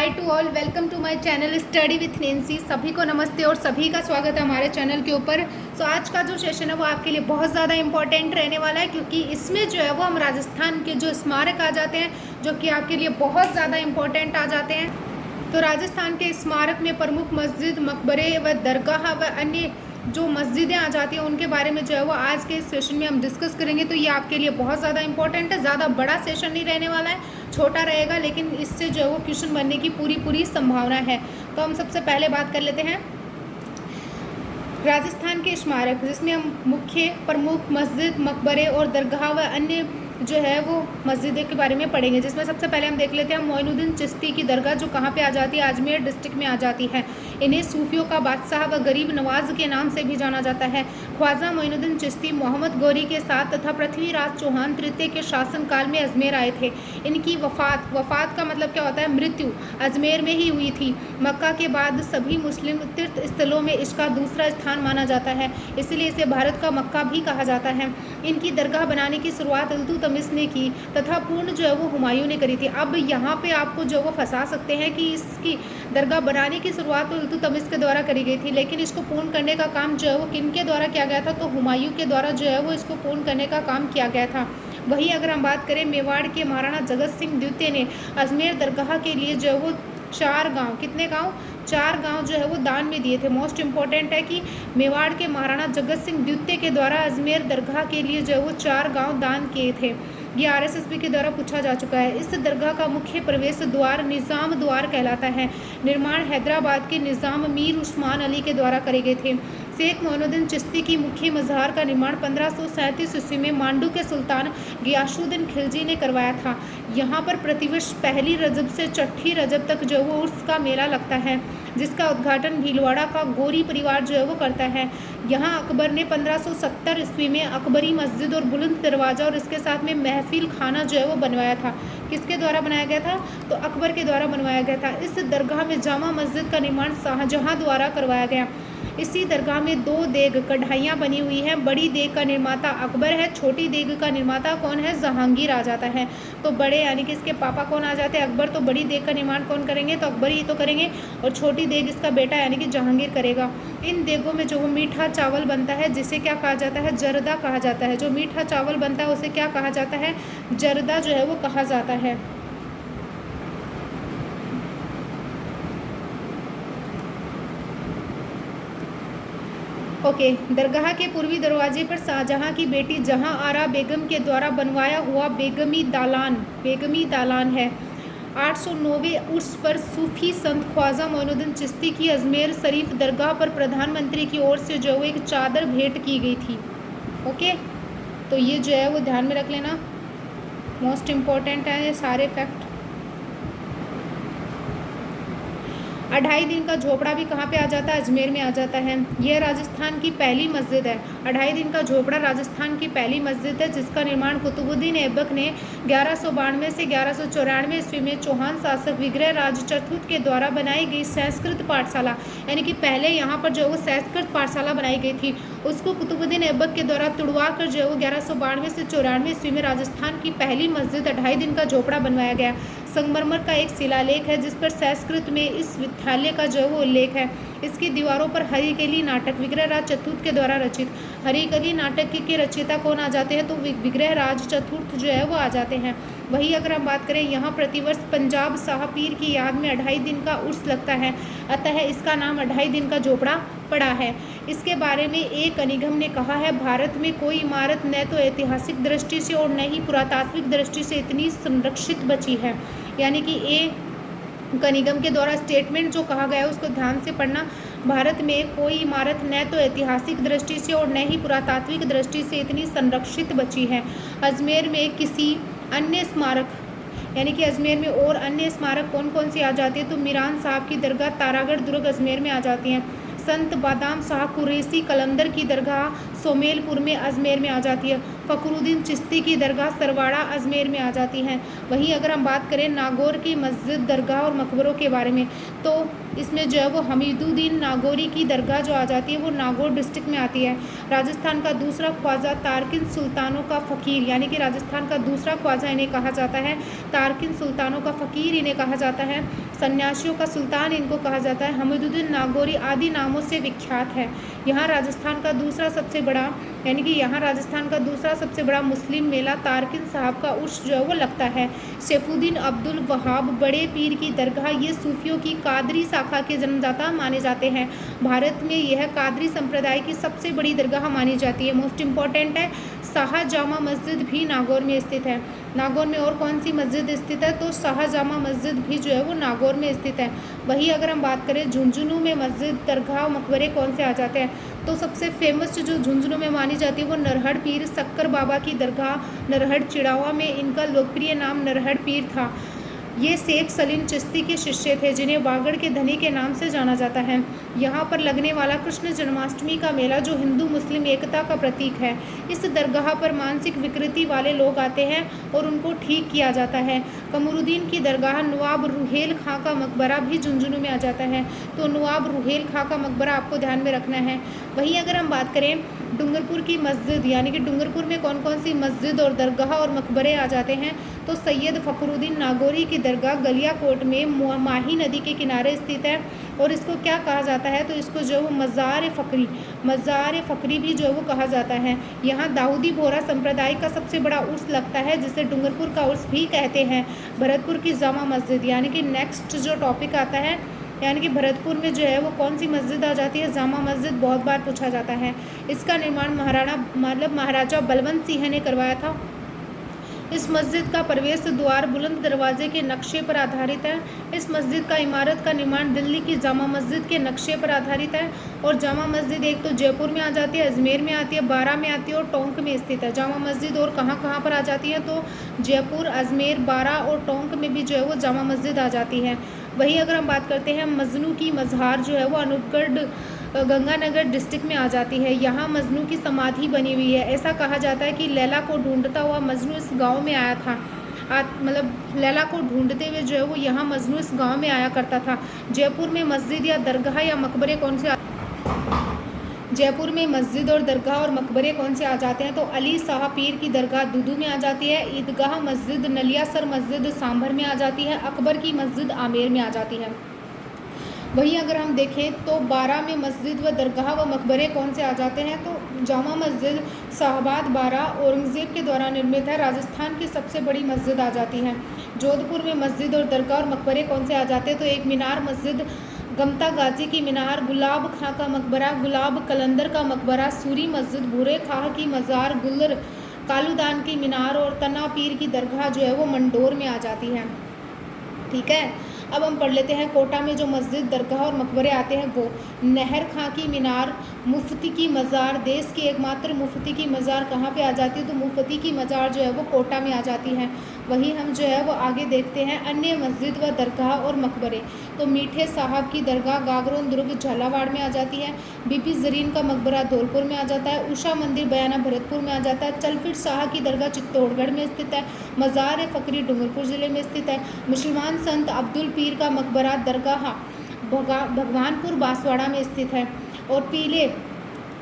Hi to all, welcome to my channel study with Nancy. सभी को नमस्ते और सभी का स्वागत है हमारे चैनल के ऊपर। सो आज का जो सेशन है वो आपके लिए बहुत ज़्यादा इंपॉर्टेंट रहने वाला है, क्योंकि इसमें जो है वो हम राजस्थान के जो स्मारक आ जाते हैं जो कि आपके लिए बहुत ज़्यादा इंपॉर्टेंट आ जाते हैं। तो राजस्थान के स्मारक में प्रमुख मस्जिद, मकबरे व दरगाह व अन्य जो मस्जिदें आ जाती हैं उनके बारे में जो है वो आज के इस सेशन में हम डिस्कस करेंगे। तो ये आपके लिए बहुत ज़्यादा इंपॉर्टेंट है। ज़्यादा बड़ा सेशन नहीं रहने वाला है, छोटा रहेगा, लेकिन इससे जो है वो क्वेश्चन बनने की पूरी संभावना है। तो हम सबसे पहले बात कर लेते हैं राजस्थान के स्मारक, जिसमें हम मुख्य प्रमुख मस्जिद, मकबरे और दरगाह व अन्य जो है वो मस्जिदों के बारे में पढ़ेंगे। जिसमें सबसे पहले हम देख लेते हैं मोइनुद्दीन चिश्ती की दरगाह, जो कहाँ पे आ जाती है, अजमेर डिस्ट्रिक्ट में आ जाती है। इन्हें सूफियों का बादशाह व गरीब नवाज के नाम से भी जाना जाता है। ख्वाजा मोइनुद्दीन चिश्ती मोहम्मद गौरी के साथ तथा पृथ्वीराज चौहान तृतीय के शासनकाल में अजमेर आए थे। इनकी वफात का मतलब क्या होता है, मृत्यु, अजमेर में ही हुई थी। मक्का के बाद सभी मुस्लिम तीर्थ स्थलों में इसका दूसरा स्थान माना जाता है, इसलिए इसे भारत का मक्का भी कहा जाता है। इनकी दरगाह बनाने की शुरुआत इल्तुतमिश ने की तथा पूर्ण जो है वो हुमायूं ने करी थी। अब यहाँ पे आपको जो वो फंसा सकते हैं कि इसकी दरगाह बनाने की शुरुआत तो इल्तुतमिश के द्वारा करी गई थी, लेकिन इसको पूर्ण करने का काम जो है वो किन के द्वारा किया गया था, तो हुमायूं के द्वारा जो है वो इसको पूर्ण करने का काम किया गया था। वहीं अगर हम बात करें मेवाड़ के महाराणा जगत सिंह द्वितीय ने अजमेर दरगाह के लिए जो है वो 4 गाँव, कितने गाँव, 4 गांव जो है वो दान में दिए थे। मोस्ट इम्पॉर्टेंट है कि मेवाड़ के महाराणा जगत सिंह द्वितीय के द्वारा अजमेर दरगाह के लिए जो है वो 4 गांव दान किए थे। ये आरएसएसबी के द्वारा पूछा जा चुका है। इस दरगाह का मुख्य प्रवेश द्वार निज़ाम द्वार कहलाता है। निर्माण हैदराबाद के निज़ाम मीर उस्मान अली के द्वारा करे गए थे। शेख मोइनुद्दीन चिश्ती की मुख्य मज़ार का निर्माण 1537 ईस्वी में मांडू के सुल्तान गियासुद्दीन खिलजी ने करवाया था। यहाँ पर प्रतिवर्ष पहली रजब से छठी रजब तक जो वो उर्स का मेला लगता है, जिसका उद्घाटन भीलवाड़ा का गोरी परिवार जो है वो करता है। यहाँ अकबर ने 1570 ईस्वी में अकबरी मस्जिद और बुलंद दरवाज़ा और इसके साथ में महफिल खाना जो है वो बनवाया था। किसके द्वारा बनाया गया था, तो अकबर के द्वारा बनवाया गया था। इस दरगाह में जामा मस्जिद का निर्माण शाहजहाँ द्वारा करवाया गया। इसी दरगाह में 2 देग कढ़ाइयाँ बनी हुई हैं। बड़ी देग का निर्माता अकबर है, छोटी देग का निर्माता कौन है, जहांगीर आ जाता है। तो बड़े यानी कि इसके पापा कौन आ जाते हैं, अकबर, तो बड़ी देग का निर्माण कौन करेंगे, तो अकबर ही तो करेंगे, और छोटी देग इसका बेटा यानी कि जहांगीर करेगा। इन देगों में जो वो मीठा चावल बनता है जिसे क्या कहा जाता है, जर्दा कहा जाता है। जो मीठा चावल बनता है उसे क्या कहा जाता है, जर्दा जो है वो कहा जाता है। ओके, दरगाह के पूर्वी दरवाजे पर शाहजहां की बेटी जहां आरा बेगम के द्वारा बनवाया हुआ बेगमी दालान है। 809वें उर्स पर सूफी संत ख्वाजा मोइनुद्दीन चिश्ती की अजमेर शरीफ दरगाह पर प्रधानमंत्री की ओर से जो एक चादर भेंट की गई थी। ओके, तो ये जो है वो ध्यान में रख लेना, मोस्ट इम्पोर्टेंट है ये सारे फैक्ट। 2.5 दिन का झोपड़ा भी कहाँ पे आ जाता है, अजमेर में आ जाता है। यह राजस्थान की पहली मस्जिद है। 2.5 दिन का झोपड़ा राजस्थान की पहली मस्जिद है, जिसका निर्माण कुतुबुद्दीन ऐबक ने 1192 से 1194 ईस्वी में चौहान शासक विग्रह राज चतुर्थ के द्वारा बनाई गई संस्कृत पाठशाला, यानी कि पहले यहाँ पर जो वो संस्कृत पाठशाला बनाई गई थी, उसको कुतुबुद्दीन ऐबक के द्वारा तुड़वा कर जो है वो 1192 से 94 ईस्वी में राजस्थान की पहली मस्जिद 2.5 दिन का झोपड़ा बनवाया गया। संगमरमर का एक शिलालेख है जिस पर संस्कृत में इस विद्यालय का जो है वो उल्लेख है। इसकी दीवारों पर हरिकली नाटक विग्रह राज चतुर्थ के द्वारा रचित, हरिकली नाटक के रचयिता कौन आ जाते हैं, तो विग्रह राज चतुर्थ जो है वो आ जाते हैं। वही अगर हम बात करें, यहाँ प्रतिवर्ष पंजाब शाह पीर की याद में 2.5 दिन का उर्स लगता है, अतः इसका नाम 2.5 दिन का झोपड़ा पड़ा है। इसके बारे में एक निगम ने कहा है, भारत में कोई इमारत न तो ऐतिहासिक दृष्टि से और न ही पुरातात्विक दृष्टि से इतनी संरक्षित बची है। यानी कि ए निगम के द्वारा स्टेटमेंट जो कहा गया है उसको ध्यान से पढ़ना। भारत में कोई इमारत न तो ऐतिहासिक दृष्टि से और न ही पुरातात्विक दृष्टि से इतनी संरक्षित बची है। अजमेर में किसी अन्य स्मारक, यानी कि अजमेर में और अन्य स्मारक कौन कौन सी आ जाती है, तो मीरान साहब की दरगाह तारागढ़ दुर्ग अजमेर में आ जाती हैं। संत बादाम शाह कुरैशी कलंदर की दरगाह सोमेलपुर में अजमेर में आ जाती है। फ़खरुद्दीन चिश्ती की दरगाह सरवाड़ा अजमेर में आ जाती हैं। वहीं अगर हम बात करें नागौर की मस्जिद, दरगाह और मकबरों के बारे में, तो इसमें जो है वो हमीदुद्दीन नागौरी की दरगाह जो आ जाती है वो नागौर डिस्ट्रिक्ट में आती है। राजस्थान का दूसरा ख्वाजा तारकिन सुल्तानों का फ़कीर, यानी कि राजस्थान का दूसरा ख्वाजा इन्हें कहा जाता है। तारकिन सुल्तानों का फ़कीर इन्हें कहा जाता है। सन्यासियों का सुल्तान इनको कहा जाता है। हमीदुद्दीन नागौरी आदि नामों से विख्यात है। यहाँ राजस्थान का दूसरा सबसे बड़ा, यानी कि यहाँ राजस्थान का दूसरा सबसे बड़ा मुस्लिम मेला तारकिन साहब का उर्स जो है वो लगता है। सैफुद्दीन अब्दुल वहाब बड़े पीर की दरगाह, ये सूफियों की कादरी शाखा के जन्मदाता माने जाते हैं। भारत में यह कादरी संप्रदाय की सबसे बड़ी दरगाह मानी जाती है। मोस्ट इम्पॉर्टेंट है, शाह जामा मस्जिद भी नागौर में स्थित है। नागौर में और कौन सी मस्जिद स्थित है, तो शाह जामा मस्जिद भी जो है वो नागौर में स्थित है। वहीं अगर हम बात करें झुंझुनू में मस्जिद, दरगाह, मकबरे कौन से आ जाते हैं, तो सबसे फेमस जो झुंझुनू में मानी जाती है वो नरहड़ पीर शक्कर बाबा की दरगाह, नरहड़ चिड़ावा में इनका लोकप्रिय नाम नरहड़ पीर था। ये शेख सलीम चिश्ती के शिष्य थे, जिन्हें वागड़ के धनी के नाम से जाना जाता है। यहाँ पर लगने वाला कृष्ण जन्माष्टमी का मेला जो हिंदू मुस्लिम एकता का प्रतीक है। इस दरगाह पर मानसिक विकृति वाले लोग आते हैं और उनको ठीक किया जाता है। कमरुद्दीन की दरगाह, नवाब रुहेल खां का मकबरा भी झुंझुनू में आ जाता है। तो नवाब रुहेल खां का मकबरा आपको ध्यान में रखना है। वहीं अगर हम बात करें डूंगरपुर की मस्जिद, यानी कि डूंगरपुर में कौन कौन सी मस्जिद और दरगाह और मकबरे आ जाते हैं, तो सैयद फ़खरुद्दीन नागौरी की दरगाह गलियाकोट में माही नदी के किनारे स्थित है। और इसको क्या कहा जाता है, तो इसको जो वो मज़ार फ़करी भी जो वो कहा जाता है। यहाँ दाऊदी बोहरा संप्रदाय का सबसे बड़ा उर्स लगता है, जिसे डूंगरपुर का उर्स भी कहते हैं। भरतपुर की जामा मस्जिद, यानी कि नेक्स्ट जो टॉपिक आता है, यानी कि भरतपुर में जो है वो कौन सी मस्जिद आ जाती है, जामा मस्जिद, बहुत बार पूछा जाता है। इसका निर्माण महाराजा बलवंत सिंह ने करवाया था। इस मस्जिद का प्रवेश द्वार बुलंद दरवाजे के नक्शे पर आधारित है। इस मस्जिद का इमारत का निर्माण दिल्ली की जामा मस्जिद के नक्शे पर आधारित है। और जामा मस्जिद एक तो जयपुर में आ जाती है, अजमेर में आती है, बारा में आती है और टोंक में स्थित है। जामा मस्जिद और कहाँ कहाँ पर आ जाती है, तो जयपुर, अजमेर, बारा और टोंक में भी जो है वो जामा मस्जिद आ जाती है। वहीं अगर हम बात करते हैं मजनू की मज़ार जो है वो अनूपगढ़ गंगानगर डिस्ट्रिक्ट में आ जाती है। यहाँ मजनू की समाधि बनी हुई है। ऐसा कहा जाता है कि लैला को ढूंढता हुआ मजनू इस गांव में आया था। मतलब लैला को ढूंढते हुए जो है वो यहाँ मजनू इस गांव में आया करता था। जयपुर में मस्जिद या दरगाह या मकबरे कौन से जयपुर में मस्जिद और दरगाह और मकबरे कौन से आ जाते हैं, तो अली शाह पीर की दरगाह दूदू में आ जाती है। ईदगाह मस्जिद नलियासर मस्जिद सांभर में आ जाती है। अकबर की मस्जिद आमेर में आ जाती है। वहीं अगर हम देखें तो बारा में मस्जिद व दरगाह व मकबरे कौन से आ जाते हैं, तो जामा मस्जिद शाहबाद बारा औरंगज़ेब के द्वारा निर्मित है, राजस्थान की सबसे बड़ी मस्जिद आ जाती है। जोधपुर में मस्जिद और दरगाह और मकबरे कौन से आ जाते हैं, तो एक मीनार मस्जिद, गमता गाजी की मीनार, गुलाब खां का मकबरा, गुलाब कलंदर का मकबरा, सूरी मस्जिद, भूरे खां की मज़ार, गुल्लर कालूदान की मीनार और तना पीर की दरगाह जो है वो मंडोर में आ जाती है। ठीक है, अब हम पढ़ लेते हैं कोटा में जो मस्जिद, दरगाह और मकबरे आते हैं वो नहर खां की मीनार, मुफ्ती की मज़ार। देश की एकमात्र मुफ्ती की मज़ार कहाँ पे आ जाती है, तो मुफ्ती की मज़ार जो है वो कोटा में आ जाती है। वहीं हम जो है वो आगे देखते हैं अन्य मस्जिद व दरगाह और मकबरे। तो मीठे साहब की दरगाह गागरोन दुर्ग झालावाड़ में आ जाती है। बीबी जरीन का मकबरा धौलपुर में आ जाता है। उषा मंदिर बयाना भरतपुर में आ जाता है। चलफिट शाह की दरगाह चित्तौड़गढ़ में स्थित है। मज़ार फ़करी डूंगरपुर ज़िले में स्थित है। मुसलमान संत अब्दुल पीर का मकबरा दरगाह भगवानपुर बांसवाड़ा में स्थित है। और पीले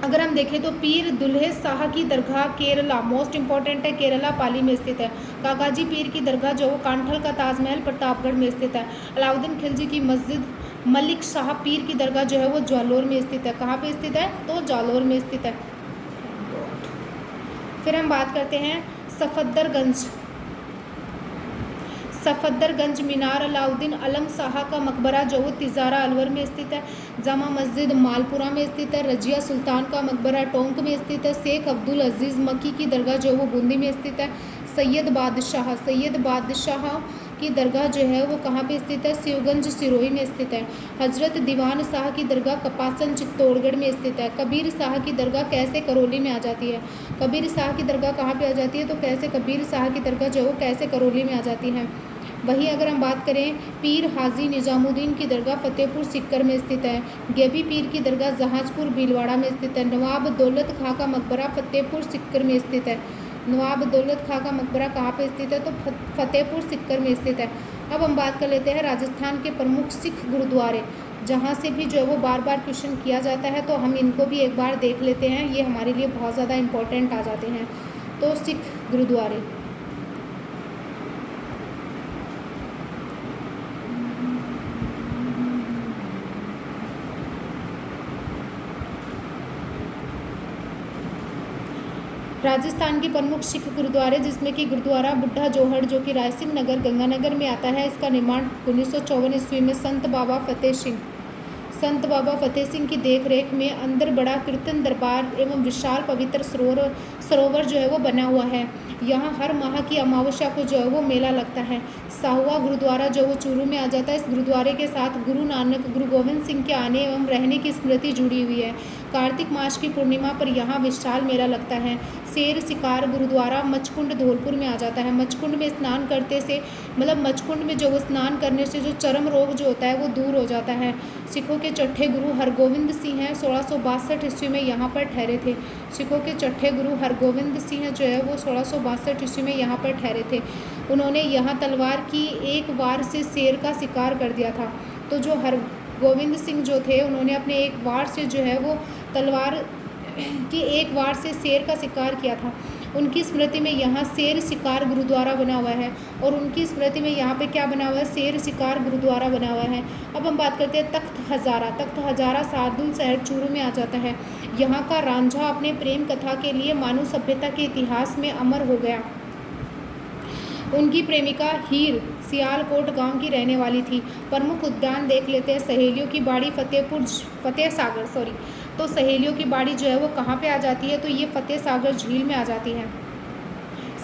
अगर हम देखें तो पीर दुल्हे शाह की दरगाह केरला, मोस्ट इंपॉर्टेंट है, केरला पाली में स्थित है। काकाजी पीर की दरगाह जो वो कांठल का ताजमहल प्रतापगढ़ में स्थित है। अलाउद्दीन खिलजी की मस्जिद मलिक शाह पीर की दरगाह जो है वो जालौर में स्थित है। कहाँ पे स्थित है, तो जालौर में स्थित है। फिर हम बात करते हैं सफदरगंज मीनार, अलाउद्दीन अलम शाह का मकबरा जो वो तिजारा अलवर में स्थित है। जामा मस्जिद मालपुरा में स्थित है। रजिया सुल्तान का मकबरा टोंक में स्थित है। शेख अब्दुल अजीज़ मक्की की दरगाह जो वो बूंदी में स्थित है। सैयद बादशाह की दरगाह जो है वो कहाँ पे स्थित है, शिवगंज सिरोही में स्थित है। हजरत दीवान शाह की दरगाह कपासन चित्तौड़गढ़ में स्थित है। कबीर शाह की दरगाह कैसे करौली में आ जाती है। कबीर शाह की दरगाह कहाँ पे आ जाती है, तो कैसे कबीर शाह की दरगाह जो है वो कैसे करौली में आ जाती है। वहीं अगर हम बात करें पीर हाजी निज़ामुद्दीन की दरगाह फतेहपुर सिक्कर में स्थित है। गेबी पीर की दरगाह जहाजपुर भीलवाड़ा में स्थित है। नवाब दौलत खां का मकबरा फतेहपुर सिक्कर में स्थित है। नवाब दौलत खां का मकबरा कहाँ पे स्थित है? तो फतेहपुर सिक्कर में स्थित है। अब हम बात कर लेते हैं राजस्थान के प्रमुख सिख गुरुद्वारे, जहाँ से भी जो है वो बार बार क्वेश्चन किया जाता है, तो हम इनको भी एक बार देख लेते हैं। ये हमारे लिए बहुत ज़्यादा इम्पोर्टेंट आ जाते हैं। तो सिख गुरुद्वारे, राजस्थान के प्रमुख सिख गुरुद्वारे, जिसमें कि गुरुद्वारा बुढ़ा जोहड़ जो कि रायसिंह नगर गंगानगर में आता है। इसका निर्माण 1954 ईस्वी में संत बाबा फतेह सिंह की देखरेख में अंदर बड़ा कीर्तन दरबार एवं विशाल पवित्र सरोवर जो है वो बना हुआ है। यहाँ हर माह की अमावस्या को जो है वो मेला लगता है। साहुआ गुरुद्वारा जो वो चूरू में आ जाता है। इस गुरुद्वारे के साथ गुरु नानक, गुरु गोविंद सिंह के आने एवं रहने की स्मृति जुड़ी हुई है। कार्तिक मास की पूर्णिमा पर यहाँ विशाल मेला लगता है। शेर शिकार गुरुद्वारा मचकुंड धौलपुर में आ जाता है। मचकुंड में स्नान करते से मचकुंड में जो वो स्नान करने से जो चर्म रोग जो होता है वो दूर हो जाता है। सिखों के छठे गुरु हरगोविंद सिंह हैं, 1662 ईस्वी में यहाँ पर ठहरे थे। सिखों के छठे गुरु हरगोविंद सिंह जो है वो 1662 ईस्वी में यहाँ पर ठहरे थे। उन्होंने यहाँ तलवार की एक वार से शेर का शिकार कर दिया था। तो जो हरगोविंद सिंह जो थे, उन्होंने अपने एक वार से जो है वो तलवार की एक वार से शेर का शिकार किया था। उनकी स्मृति में यहाँ शेर शिकार गुरुद्वारा बना हुआ है। और उनकी स्मृति में यहाँ पे क्या बना हुआ है? शेर शिकार गुरुद्वारा बना हुआ है। अब हम बात करते हैं तख्त हज़ारा शार्दुल शहर चूरू में आ जाता है। यहाँ का रांझा अपने प्रेम कथा के लिए मानव सभ्यता के इतिहास में अमर हो गया। उनकी प्रेमिका हीर सियालकोट गांव की रहने वाली थी। प्रमुख उद्यान देख लेते हैं। सहेलियों की बाड़ी फतेह सागर तो सहेलियों की बाड़ी जो है वो कहाँ पे आ जाती है? तो ये फतेह सागर झील में आ जाती है।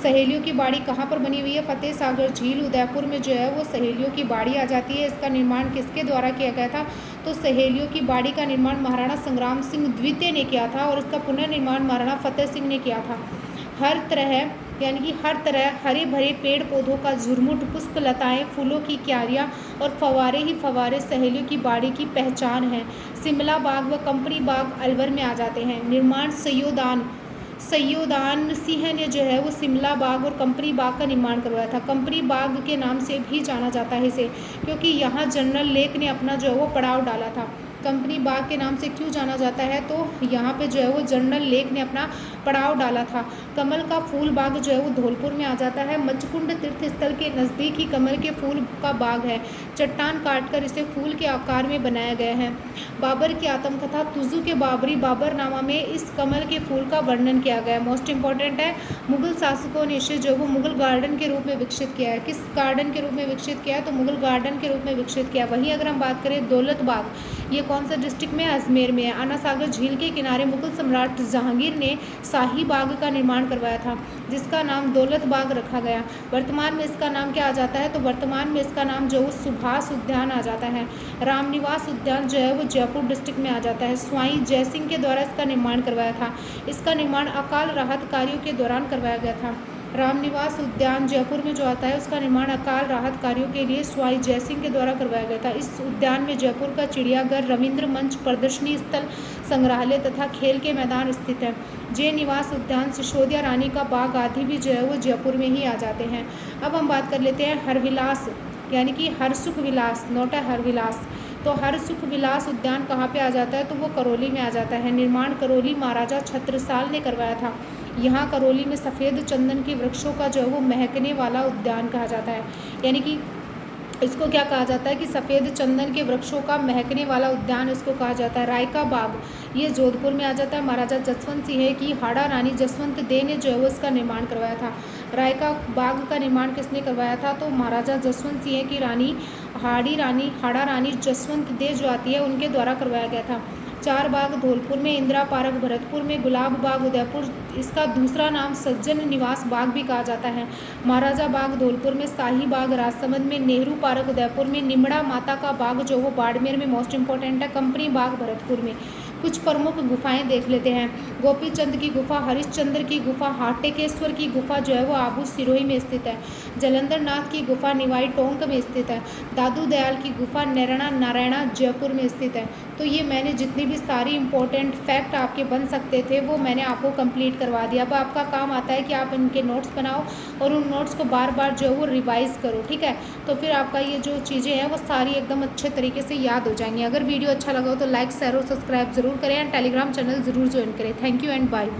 सहेलियों की बाड़ी कहाँ पर बनी हुई है? फतेह सागर झील उदयपुर में जो है वो सहेलियों की बाड़ी आ जाती है। इसका निर्माण किसके द्वारा किया गया था? तो सहेलियों की बाड़ी का निर्माण महाराणा संग्राम सिंह द्वितीय ने किया था और इसका पुनर्निर्माण महाराणा फतेह सिंह ने किया था। हर तरह हरे भरे पेड़ पौधों का झुरमुट, पुष्प लताएं, फूलों की क्यारियाँ और फव्वारे ही फव्वारे सहेलियों की बाड़ी की पहचान है। शिमला बाग व कंपनी बाग अलवर में आ जाते हैं। निर्माण सैयोदान सिंह ने जो है वो शिमला बाग और कंपनी बाग का निर्माण करवाया था। कंपनी बाग के नाम से भी जाना जाता है इसे, क्योंकि यहाँ जनरल लेक ने अपना जो है वो पड़ाव डाला था। कंपनी बाग के नाम से क्यों जाना जाता है? तो यहाँ पे जो है वो जनरल लेक ने अपना पड़ाव डाला था। कमल का फूल बाग जो है वो धौलपुर में आ जाता है। मचकुंड तीर्थ स्थल के नज़दीक ही कमल के फूल का बाग है। चट्टान काटकर इसे फूल के आकार में बनाया गया है। बाबर की आत्मकथा तुजू के बाबरी बाबरनामा में इस कमल के फूल का वर्णन किया गया है। मोस्ट इंपॉर्टेंट है, मुगल शासकों ने इसे जो वो मुगल गार्डन के रूप में विकसित किया है। किस गार्डन के रूप में विकसित किया है? तो मुगल गार्डन के रूप में विकसित किया। वहीं अगर हम बात करें दौलत बाग, ये कौन सा डिस्ट्रिक्ट में? अजमेर में है। आना सागर झील के किनारे मुगल सम्राट जहांगीर ने शाही बाग का निर्माण करवाया था, जिसका नाम दौलत बाग रखा गया। वर्तमान में इसका नाम क्या आ जाता है? तो वर्तमान में इसका नाम जो सुभाष उद्यान आ जाता है। रामनिवास उद्यान जो है वो जयपुर डिस्ट्रिक्ट में आ जाता है। स्वाई जयसिंह के द्वारा इसका निर्माण करवाया था। इसका निर्माण अकाल राहत कार्यों के दौरान करवाया गया था। रामनिवास उद्यान जयपुर में जो आता है उसका निर्माण अकाल राहत कार्यों के लिए स्वाई जयसिंह के द्वारा करवाया गया था। इस उद्यान में जयपुर का चिड़ियाघर, रविंद्र मंच, प्रदर्शनी स्थल, संग्रहालय तथा खेल के मैदान स्थित है। जय निवास उद्यान, सिसोदिया रानी का बाग आदि भी जो है वो जयपुर में ही आ जाते हैं। अब हम बात कर लेते हैं हरविलास, यानी कि हरसुख विलास, नोटा हरविलास। तो हरसुख विलास उद्यान कहाँ पे आ जाता है? तो वो करौली में आ जाता है। निर्माण करौली महाराजा छत्रसाल ने करवाया था। यहाँ करौली में सफ़ेद चंदन के वृक्षों का जो है वो महकने वाला उद्यान कहा जाता है, यानी कि इसको क्या कहा जाता है कि सफ़ेद चंदन के वृक्षों का महकने वाला उद्यान इसको कहा जाता है। रायका बाग, ये जोधपुर में आ जाता है। महाराजा जसवंत सिंह की हाड़ा रानी जसवंत दे ने जो है वो इसका निर्माण करवाया था। रायका बाग का निर्माण किसने करवाया था? तो महाराजा जसवंत सिंह की रानी हाड़ा रानी जसवंत दे जो आती है उनके द्वारा करवाया गया था। चार बाग धौलपुर में, इंदिरा पार्क भरतपुर में, गुलाब बाग उदयपुर, इसका दूसरा नाम सज्जन निवास बाग भी कहा जाता है। महाराजा बाग धौलपुर में, शाही बाग राजसमंद में, नेहरू पार्क उदयपुर में, निमड़ा माता का बाग जो वो बाड़मेर में मोस्ट इंपॉर्टेंट है, कंपनी बाग भरतपुर में। कुछ प्रमुख गुफाएं देख लेते हैं। गोपी चंद की गुफा, हरिश्चंद्र की गुफा, हाटेकेश्वर की गुफा जो है वो आबू सिरोही में स्थित है। जलंधर नाथ की गुफा निवाई टोंक में स्थित है। दादू दयाल की गुफा नैराणा नारायणा जयपुर में स्थित है। तो ये मैंने जितनी भी सारी इंपॉर्टेंट फैक्ट आपके बन सकते थे वो मैंने आपको कंप्लीट करवा दिया। अब आपका काम आता है कि आप इनके नोट्स बनाओ और उन नोट्स को बार बार जो है वो रिवाइज़ करो, ठीक है। तो फिर आपका ये जो चीज़ें हैं वो सारी एकदम अच्छे तरीके से याद हो जाएंगी। अगर वीडियो अच्छा लगा हो तो लाइक शेयर और सब्सक्राइब ज़रूर करें एंड टेलीग्राम चैनल ज़रूर ज्वाइन करें। Thank you and bye.